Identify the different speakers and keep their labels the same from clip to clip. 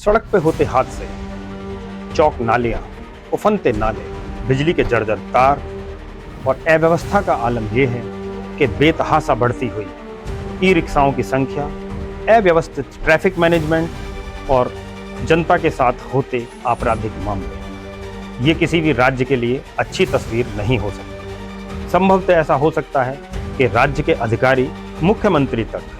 Speaker 1: सड़क पे होते हादसे, चौक नालियां, उफनते नाले, बिजली के जर्जर तार और अव्यवस्था का आलम यह है कि बेतहाशा बढ़ती हुई ई रिक्शाओं की संख्या, अव्यवस्थित ट्रैफिक मैनेजमेंट और जनता के साथ होते आपराधिक मामले, ये किसी भी राज्य के लिए अच्छी तस्वीर नहीं हो सकती। संभवतः ऐसा हो सकता है कि राज्य के अधिकारी मुख्यमंत्री तक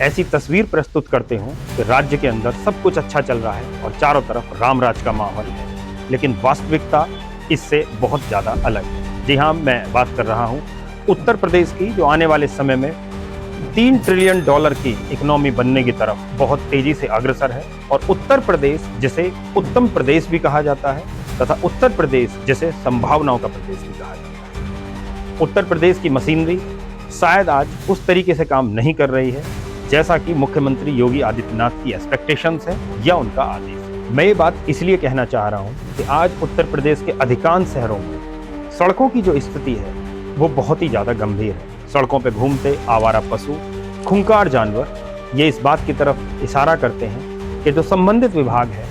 Speaker 1: ऐसी तस्वीर प्रस्तुत करते हों कि राज्य के अंदर सब कुछ अच्छा चल रहा है और चारों तरफ रामराज का माहौल है, लेकिन वास्तविकता इससे बहुत ज़्यादा अलग है। जी हाँ, मैं बात कर रहा हूँ उत्तर प्रदेश की, जो आने वाले समय में $3 ट्रिलियन की इकोनॉमी बनने की तरफ बहुत तेजी से अग्रसर है। और उत्तर प्रदेश, जिसे उत्तम प्रदेश भी कहा जाता है तथा उत्तर प्रदेश जिसे संभावनाओं का प्रदेश भी कहा जाता है, उत्तर प्रदेश की मशीनरी शायद आज उस तरीके से काम नहीं कर रही है जैसा कि मुख्यमंत्री योगी आदित्यनाथ की एक्सपेक्टेशंस है या उनका आदेश है। मैं ये बात इसलिए कहना चाह रहा हूँ कि आज उत्तर प्रदेश के अधिकांश शहरों में सड़कों की जो स्थिति है वो बहुत ही ज़्यादा गंभीर है। सड़कों पे घूमते आवारा पशु, खूंखार जानवर ये इस बात की तरफ इशारा करते हैं कि जो संबंधित विभाग है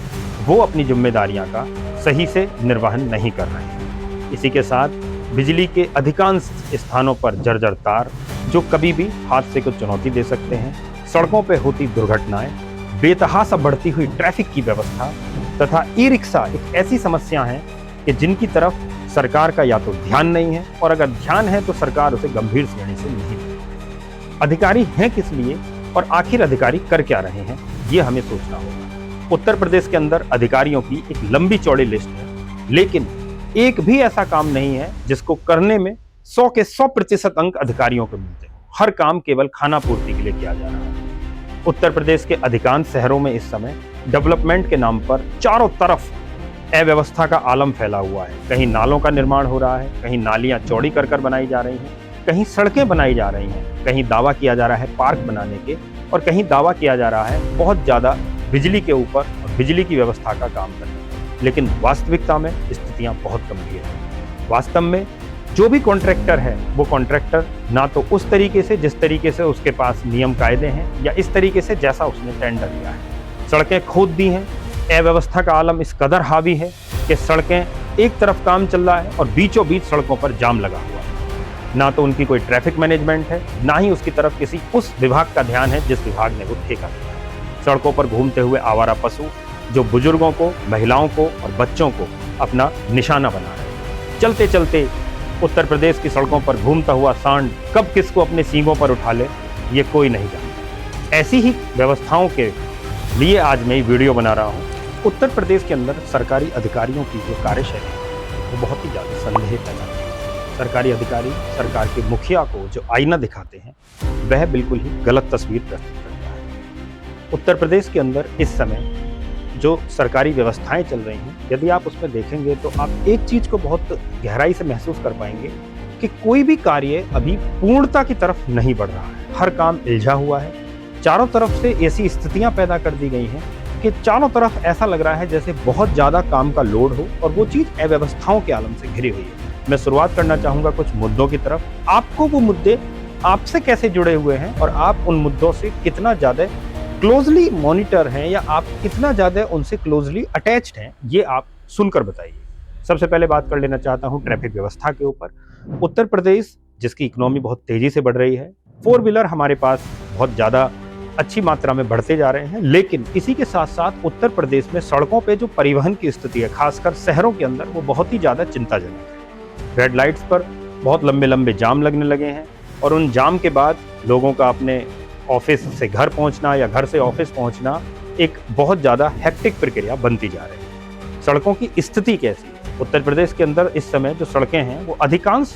Speaker 1: वो अपनी जिम्मेदारियां का सही से निर्वहन नहीं कर रहे हैं। इसी के साथ बिजली के अधिकांश स्थानों पर जर्जर तार, जो कभी भी हादसे को चुनौती दे सकते हैं, सड़कों पर होती दुर्घटनाएं, बेतहाशा बढ़ती हुई ट्रैफिक की व्यवस्था तथा ई रिक्शा एक ऐसी समस्या है कि जिनकी तरफ सरकार का या तो ध्यान नहीं है, और अगर ध्यान है तो सरकार उसे गंभीर श्रेणी से नहीं लेती। अधिकारी हैं किस लिए और आखिर अधिकारी कर क्या रहे हैं, ये हमें सोचना होगा। उत्तर प्रदेश के अंदर अधिकारियों की एक लंबी चौड़ी लिस्ट है, लेकिन एक भी ऐसा काम नहीं है जिसको करने में 100 के 100% अंक अधिकारियों को मिलते हैं। हर काम केवल खाना पूर्ति के लिए किया जा रहा है। उत्तर प्रदेश के अधिकांश शहरों में इस समय डेवलपमेंट के नाम पर चारों तरफ अव्यवस्था का आलम फैला हुआ है। कहीं नालों का निर्माण हो रहा है, कहीं नालियां चौड़ी कर बनाई जा रही हैं, कहीं सड़कें बनाई जा रही हैं, कहीं दावा किया जा रहा है पार्क बनाने के, और कहीं दावा किया जा रहा है बहुत ज़्यादा बिजली के ऊपर और बिजली की व्यवस्था का काम करने। लेकिन वास्तविकता में स्थितियाँ बहुत गंभीर हैं। वास्तव में जो भी कॉन्ट्रैक्टर है वो कॉन्ट्रैक्टर ना तो उस तरीके से जिस तरीके से उसके पास नियम कायदे हैं, या इस तरीके से जैसा उसने टेंडर लिया है। सड़कें खोद दी हैं, अव्यवस्था का आलम इस कदर हावी है कि सड़कें एक तरफ काम चल रहा है और बीचों बीच सड़कों पर जाम लगा हुआ है। ना तो उनकी कोई ट्रैफिक मैनेजमेंट है, ना ही उसकी तरफ किसी उस विभाग का ध्यान है जिस विभाग ने वो ठेका लिया है। सड़कों पर घूमते हुए आवारा पशु, जो बुजुर्गों को, महिलाओं को और बच्चों को अपना निशाना बना रहे हैं। चलते चलते उत्तर प्रदेश की सड़कों पर घूमता हुआ सांड कब किसको अपने सींगों पर उठा ले, ये कोई नहीं जानता। ऐसी ही व्यवस्थाओं के लिए आज मैं ये वीडियो बना रहा हूँ। उत्तर प्रदेश के अंदर सरकारी अधिकारियों की जो कार्यशैली है वो बहुत ही ज़्यादा संदेह पैदा करती है। सरकारी अधिकारी सरकार के मुखिया को जो आईना दिखाते हैं वह बिल्कुल ही गलत तस्वीर प्रस्तुत करता है। उत्तर प्रदेश के अंदर इस समय जो सरकारी व्यवस्थाएं चल रही हैं, यदि आप उसमें देखेंगे तो आप एक चीज़ को बहुत गहराई से महसूस कर पाएंगे कि कोई भी कार्य अभी पूर्णता की तरफ नहीं बढ़ रहा है। हर काम उलझा हुआ है। चारों तरफ से ऐसी स्थितियां पैदा कर दी गई हैं कि चारों तरफ ऐसा लग रहा है जैसे बहुत ज़्यादा काम का लोड हो, और वो चीज़ अव्यवस्थाओं के आलम से घिरी हुई है। मैं शुरुआत करना चाहूँगा कुछ मुद्दों की तरफ। आपको वो मुद्दे आपसे कैसे जुड़े हुए हैं और आप उन मुद्दों से कितना ज़्यादा क्लोजली मॉनिटर हैं, या आप कितना ज़्यादा उनसे क्लोजली अटैच्ड हैं, ये आप सुनकर बताइए। सबसे पहले बात कर लेना चाहता हूँ ट्रैफिक व्यवस्था के ऊपर। उत्तर प्रदेश, जिसकी इकोनॉमी बहुत तेज़ी से बढ़ रही है, 4 व्हीलर हमारे पास बहुत ज़्यादा अच्छी मात्रा में बढ़ते जा रहे हैं, लेकिन इसी के साथ साथ उत्तर प्रदेश में सड़कों पे जो परिवहन की स्थिति है, खासकर शहरों के अंदर, वो बहुत ही ज़्यादा चिंताजनक है। रेड लाइट्स पर बहुत लंबे लंबे जाम लगने लगे हैं, और उन जाम के बाद लोगों का अपने ऑफिस से घर पहुंचना या घर से ऑफिस पहुंचना एक बहुत ज़्यादा हेक्टिक प्रक्रिया बनती जा रही है। सड़कों की स्थिति कैसी है? उत्तर प्रदेश के अंदर इस समय जो सड़कें हैं वो अधिकांश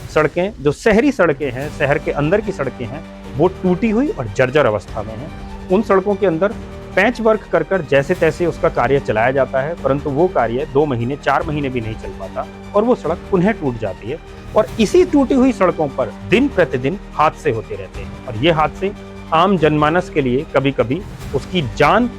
Speaker 1: सड़कें, जो शहरी सड़कें हैं, शहर के अंदर की सड़कें हैं, वो टूटी हुई और जर्जर अवस्था में हैं। उन सड़कों के अंदर पैच वर्क कर जैसे तैसे उसका कार्य चलाया जाता है, परंतु वो कार्य 2 महीने 4 महीने भी नहीं चल पाता और वो सड़क पुनः टूट जाती है। और इसी टूटी हुई सड़कों पर दिन प्रतिदिन हादसे होते रहते हैं, और ये हादसे आम जनमानस के लिए कभी कभी उसकी जान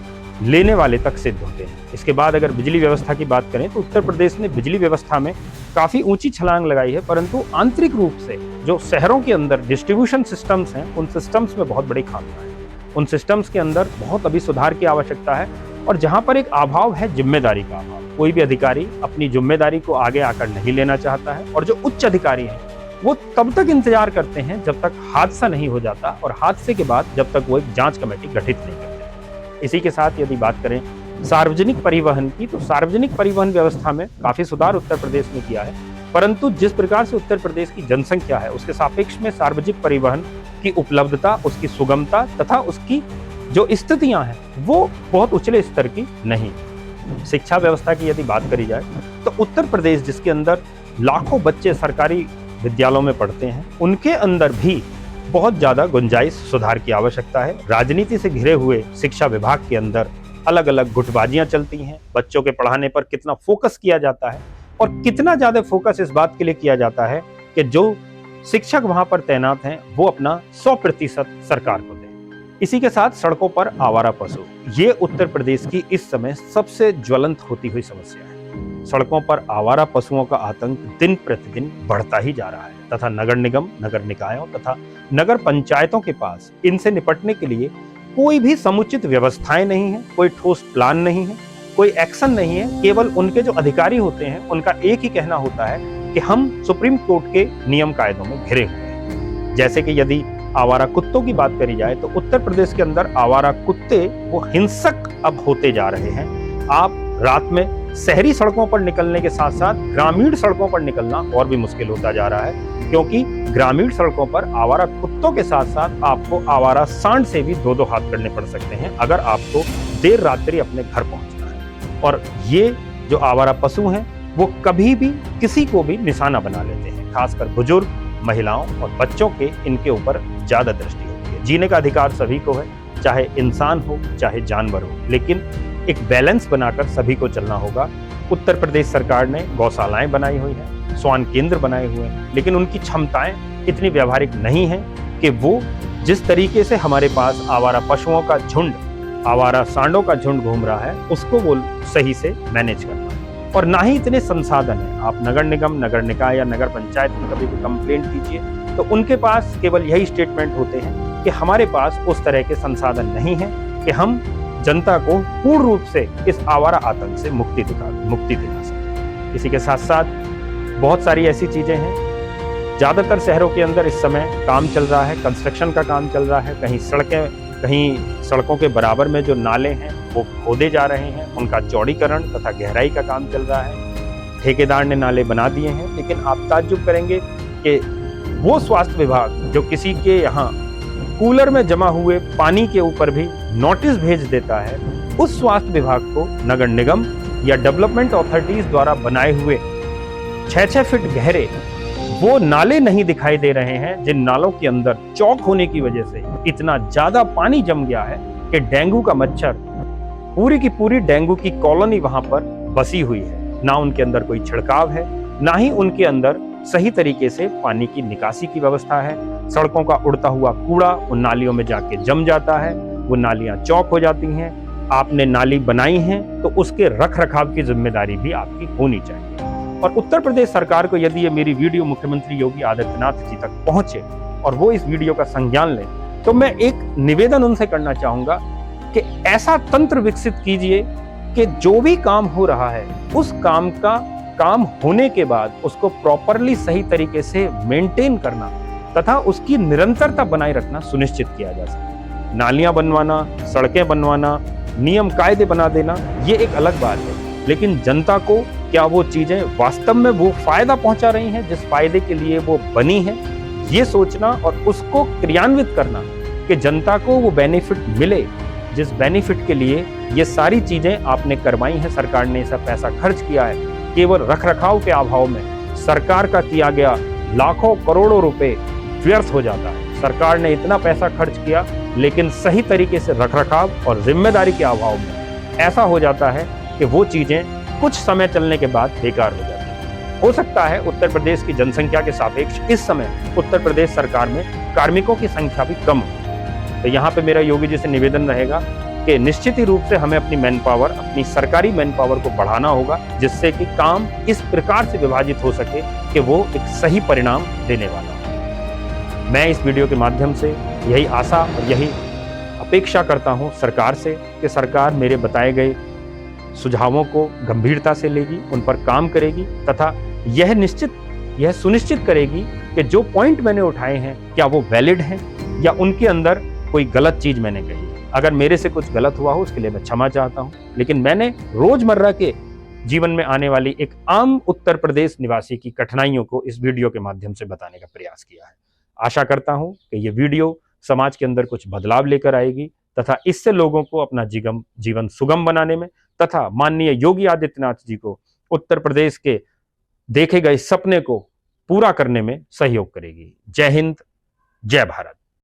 Speaker 1: लेने वाले तक सिद्ध होते हैं। इसके बाद अगर बिजली व्यवस्था की बात करें तो उत्तर प्रदेश ने बिजली व्यवस्था में काफ़ी ऊंची छलांग लगाई है, परंतु आंतरिक रूप से जो शहरों के अंदर डिस्ट्रीब्यूशन सिस्टम्स हैं, उन सिस्टम्स में बहुत बड़ी खामियां हैं। उन सिस्टम्स के अंदर बहुत अभी सुधार की आवश्यकता है, और जहां पर एक अभाव है जिम्मेदारी का अभाव, कोई भी अधिकारी अपनी जिम्मेदारी को आगे आकर नहीं लेना चाहता है, और जो उच्च अधिकारी हैं वो तब तक इंतजार करते हैं जब तक हादसा नहीं हो जाता, और हादसे के बाद जब तक वो एक जांच कमेटी गठित नहीं करते। इसी के साथ यदि बात करें सार्वजनिक परिवहन की, तो सार्वजनिक परिवहन व्यवस्था में काफी सुधार उत्तर प्रदेश में किया है, परंतु जिस प्रकार से उत्तर प्रदेश की जनसंख्या है उसके सापेक्ष में सार्वजनिक परिवहन की उपलब्धता, उसकी सुगमता तथा उसकी जो स्थितियां हैं वो बहुत उचले स्तर की नहीं। शिक्षा व्यवस्था की यदि बात करी जाए तो उत्तर प्रदेश, जिसके अंदर लाखों बच्चे सरकारी विद्यालयों में पढ़ते हैं, उनके अंदर भी बहुत ज्यादा गुंजाइश, सुधार की आवश्यकता है। राजनीति से घिरे हुए शिक्षा विभाग के अंदर अलग अलग गुटबाजियां चलती हैं। बच्चों के पढ़ाने पर कितना फोकस किया जाता है और कितना ज्यादा फोकस इस बात के लिए किया जाता है कि जो शिक्षक वहां पर तैनात हैं वो अपना 100% सरकार को दें। इसी के साथ सड़कों पर आवारा पशु, ये उत्तर प्रदेश की इस समय सबसे ज्वलंत होती हुई समस्या है। सड़कों पर आवारा पशुओं का आतंक दिन प्रतिदिन बढ़ता ही जा रहा है तथा नगर निगम, नगर निकायों तथा नगर पंचायतों के पास इनसे निपटने के लिए कोई भी समुचित व्यवस्थाएं नहीं है, कोई ठोस प्लान नहीं है, कोई एक्शन नहीं है। केवल उनके जो अधिकारी होते हैं उनका एक ही कहना होता है कि हम सुप्रीम कोर्ट के नियम कायदों में घिरे हुए हैं। जैसे कि यदि आवारा कुत्तों की बात करी जाए तो उत्तर प्रदेश के अंदर आवारा कुत्ते वो हिंसक अब होते जा रहे हैं। आप रात में शहरी सड़कों पर निकलने के साथ साथ ग्रामीण सड़कों पर निकलना और भी मुश्किल होता जा रहा है, क्योंकि ग्रामीण सड़कों पर आवारा कुत्तों के साथ साथ आपको आवारा सांड से भी दो हाथ करने पड़ सकते हैं अगर आपको देर रात्रि अपने घर पहुंचना है। और ये जो आवारा पशु हैं वो कभी भी किसी को भी निशाना बना लेते हैं, खासकर बुजुर्ग, महिलाओं और बच्चों के इनके ऊपर ज्यादा दृष्टि होती है। जीने का अधिकार सभी को है, चाहे इंसान हो चाहे जानवर हो, लेकिन एक बैलेंस बनाकर सभी को चलना होगा। उत्तर प्रदेश सरकार ने गौशालाएं बनाई हुई हैं, स्वान केंद्र बनाए हुए हैं, लेकिन उनकी क्षमताएं इतनी व्यावहारिक नहीं है कि वो जिस तरीके से हमारे पास आवारा पशुओं का झुंड, आवारा सांडों का झुंड घूम रहा है उसको वो सही से मैनेज करना, और ना ही इतने संसाधन है। आप नगर निगम, नगर निकाय या नगर पंचायत में कभी भी कंप्लेंट कीजिए तो उनके पास केवल यही स्टेटमेंट होते हैं कि हमारे पास उस तरह के संसाधन नहीं है कि हम जनता को पूर्ण रूप से इस आवारा आतंक से मुक्ति दिला सकें। इसी के साथ साथ बहुत सारी ऐसी चीजें हैं, ज्यादातर शहरों के अंदर इस समय काम चल रहा है, कंस्ट्रक्शन का काम चल रहा है। कहीं सड़कों के बराबर में जो नाले हैं वो खोदे जा रहे हैं, उनका चौड़ीकरण तथा गहराई का काम चल रहा है। ठेकेदार ने नाले बना दिए हैं, लेकिन आप ताज्जुब करेंगे कि वो स्वास्थ्य विभाग जो किसी के यहाँ कूलर में जमा हुए पानी के ऊपर भी नोटिस भेज देता है, उस स्वास्थ्य विभाग को नगर निगम या डेवलपमेंट अथॉरिटीज द्वारा बनाए हुए 6-6 फीट गहरे वो नाले नहीं दिखाई दे रहे हैं, जिन नालों के अंदर चौक होने की वजह से इतना ज्यादा पानी जम गया है कि डेंगू का मच्छर, पूरी की पूरी डेंगू की कॉलोनी वहां पर बसी हुई है। ना उनके अंदर कोई छिड़काव है, ना ही उनके अंदर सही तरीके से पानी की निकासी की व्यवस्था है। सड़कों का उड़ता हुआ कूड़ा उन नालियों में जाके जम जाता है, वो नालियां चौक हो जाती हैं। आपने नाली बनाई है तो उसके रख रखाव की जिम्मेदारी भी आपकी होनी चाहिए। और उत्तर प्रदेश सरकार को यदि ये मेरी वीडियो मुख्यमंत्री योगी आदित्यनाथ जी तक पहुंचे और वो इस वीडियो का संज्ञान लें, तो मैं एक निवेदन उनसे करना चाहूंगा कि ऐसा तंत्र विकसित कीजिए कि जो भी काम हो रहा है उस काम का काम होने के बाद उसको प्रॉपरली सही तरीके से मेंटेन करना तथा उसकी निरंतरता बनाए रखना सुनिश्चित किया जा सके। नालियां बनवाना, सड़कें बनवाना, नियम कायदे बना देना, ये एक अलग बात है, लेकिन जनता को क्या वो चीजें वास्तव में वो फायदा पहुंचा रही हैं जिस फायदे के लिए वो बनी है, ये सोचना और उसको क्रियान्वित करना कि जनता को वो बेनिफिट मिले जिस बेनिफिट के लिए ये सारी चीजें आपने करवाई हैं। सरकार ने ऐसा पैसा खर्च किया है, केवल रखरखाव के अभाव में सरकार का किया गया लाखों करोड़ों रुपए व्यर्थ हो जाता है। सरकार ने इतना पैसा खर्च किया लेकिन सही तरीके से रखरखाव और जिम्मेदारी के अभाव में ऐसा हो जाता है कि वो चीजें कुछ समय चलने के बाद बेकार हो जाती है। हो सकता है उत्तर प्रदेश की जनसंख्या के सापेक्ष इस समय उत्तर प्रदेश सरकार में कार्मिकों की संख्या भी कम हो, तो यहाँ पे मेरा योगी जी से निवेदन रहेगा कि निश्चित ही रूप से हमें अपनी मैन पावर, अपनी सरकारी मैन पावर को बढ़ाना होगा, जिससे कि काम इस प्रकार से विभाजित हो सके कि वो एक सही परिणाम देने वाला हो। मैं इस वीडियो के माध्यम से यही आशा और यही अपेक्षा करता हूं सरकार से कि सरकार मेरे बताए गए सुझावों को गंभीरता से लेगी, उन पर काम करेगी तथा यह सुनिश्चित करेगी कि जो पॉइंट मैंने उठाए हैं क्या वो वैलिड हैं या उनके अंदर कोई गलत चीज मैंने कही है। अगर मेरे से कुछ गलत हुआ हो उसके लिए मैं क्षमा चाहता हूं, लेकिन मैंने रोजमर्रा के जीवन में आने वाली एक आम उत्तर प्रदेश निवासी की कठिनाइयों को इस वीडियो के माध्यम से बताने का प्रयास किया है। आशा करता हूं कि ये वीडियो समाज के अंदर कुछ बदलाव लेकर आएगी तथा इससे लोगों को अपना जीवन सुगम बनाने में तथा माननीय योगी आदित्यनाथ जी को उत्तर प्रदेश के देखे गए सपने को पूरा करने में सहयोग करेगी। जय हिंद, जय भारत।